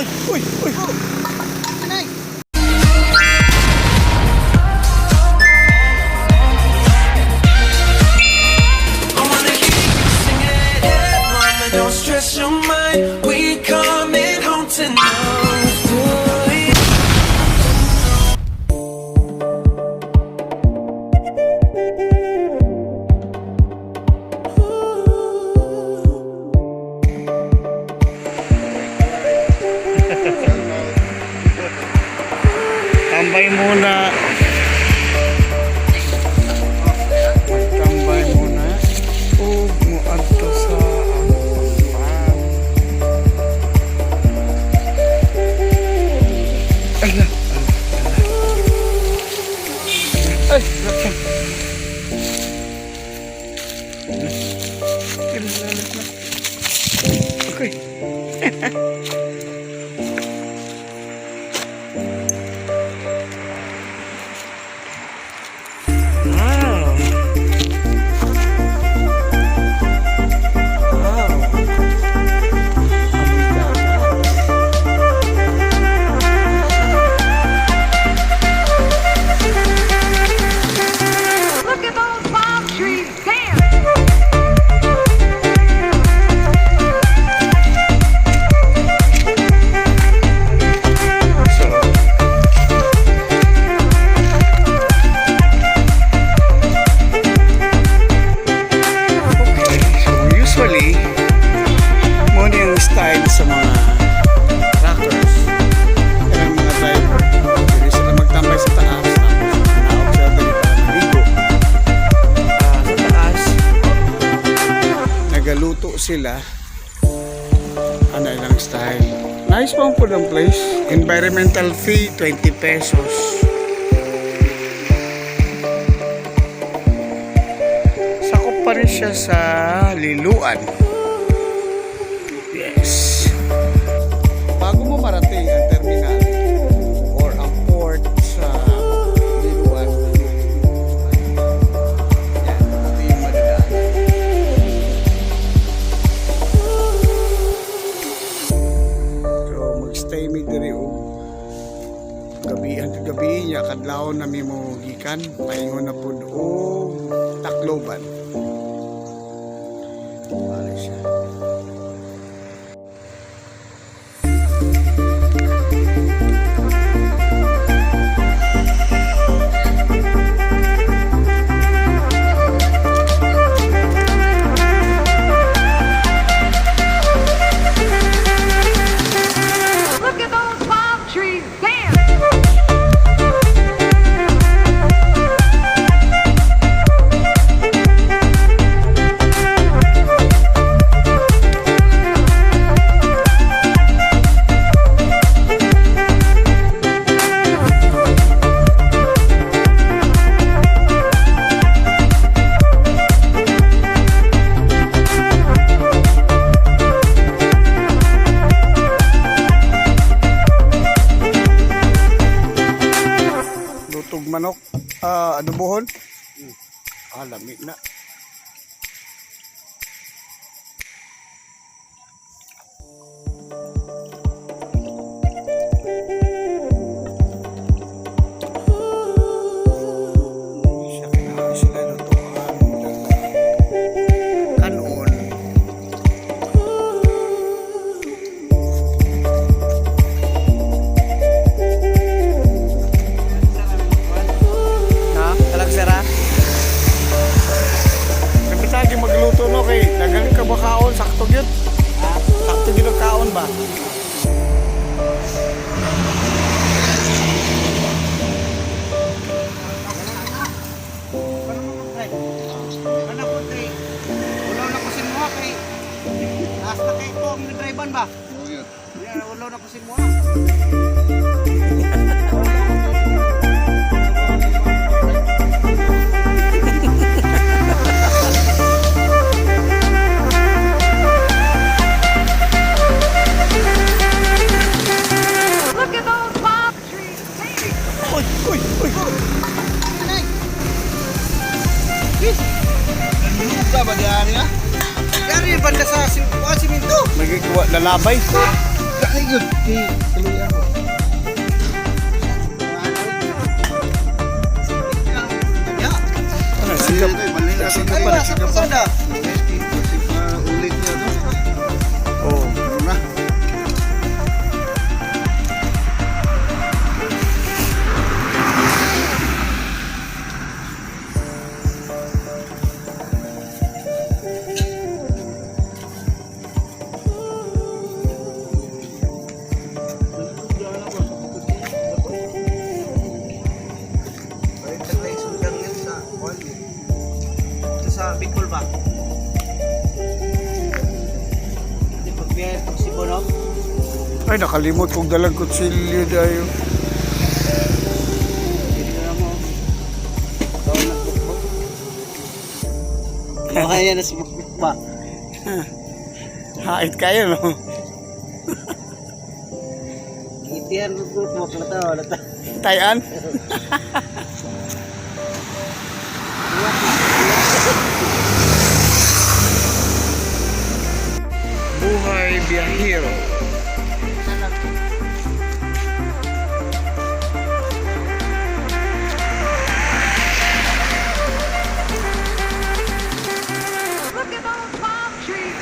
Uy, uy, uy. Anay. Don't stress your mind, we coming home tonight. Tambay muna. Tambay muna. Huwag mo adto sa ampang. Ala, ala, ala. Ay, laksan. Okay. Style sa mga truckers kaya mga driver hindi sila magtambay sa taas tapos na-observe nila para maligo sa taas nagaluto sila ano ilang style nice pang po ng place environmental fee 20 pesos sakop pa rin siya sa liluan. Yes. Bago mo marating ang terminal or ang port sa Liluan, yan, ito yung madadaan. So, mag-stay mi diri o gabi niya kadlaw na mi mo gikan paingon na pud o Tacloban. Wala siya. Manok, adobohon. Lamig na. Magluto no kay dagang ka ba kaon sakto gyud. Sakto gyud ang kaon ba? Kana po tre. Ulo na kusin mo kay. Hasta kay to ang driver ba? Yeah, ulo na kusin mo. Magigwa lalabay. Ay, good. Okay, tuloy ako. Ya. Ano, sigap. Sigap pa, sigap pa. Ulit niya to. Oo. Ano na? Sa Bicol ba? Hindi pagbiyahe itong Cebu, no? Ay, nakalimot kong dalang kutsilyo dayo. Hindi na mo. Bawal na bukbok. Makaya na si bukbok ba? Hait kayo, no? Itihan bukbok na tao. Tayan? Buhay biyahero. Look at those palm trees.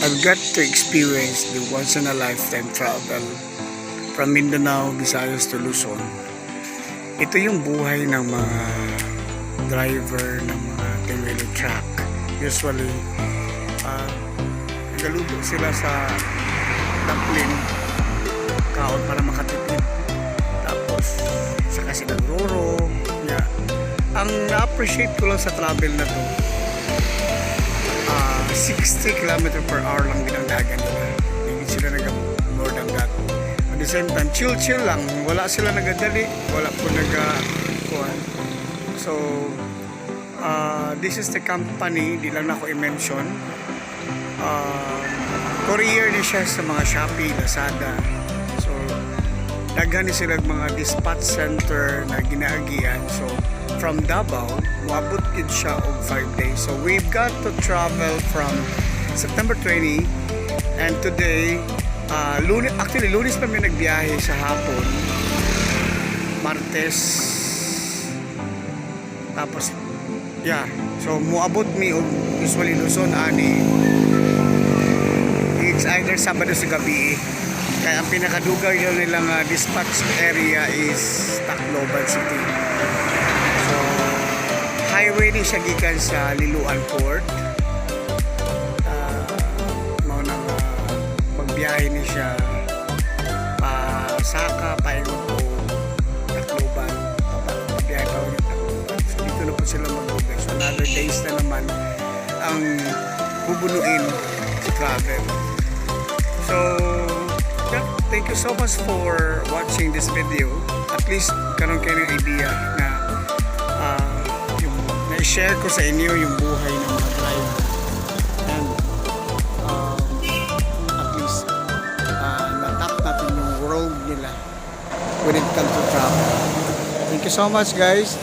I've got to experience the once in a lifetime travel from Mindanao, Visayas to Luzon. Ito yung buhay ng mga driver ng mga tinwheeler truck. Usually, nagaluto sila sa taplin kaon para makatipid. Tapos, saka sila roro. Yeah. Ang na-appreciate ko lang sa travel na to, 60 km per hour lang din ang dagan nila. Hindi sila nag-more than that. At the same time, chill lang. Wala sila nagadali. Wala po nag-kuhan. So, this is the company. Di lang ako i-mention. Courier ni siya sa mga Shopee, Lazada. So, daghan ni sila mga dispatch center na ginaagian. So, from Davao, moabot yun siya og 5 days. So we've got to travel from September 20 and today, lunes pa may nagbiyahe sa hapon. Martes. Tapos, yeah. So moabot mi og usually Luzon ani. It's either Sabado sa gabi. Kaya ang pinakadugang yun nilang dispatch area is Tacloban City. So, highway ni siya gikan sa Liloan Port. Maunang magbiyahe ni siya pa Saka, Paingon o Tacloban. Magbiyahe pa ulit Tacloban. So, dito na po sila mag-ugay. So, another days na naman ang bubunuin sa travel. So, yeah, thank you so much for watching this video. At least, karoon kayo ng idea na i-share ko sa inyo yung buhay ng mga driver and at least natap natin yung road nila when it comes to travel. Thank you so much guys.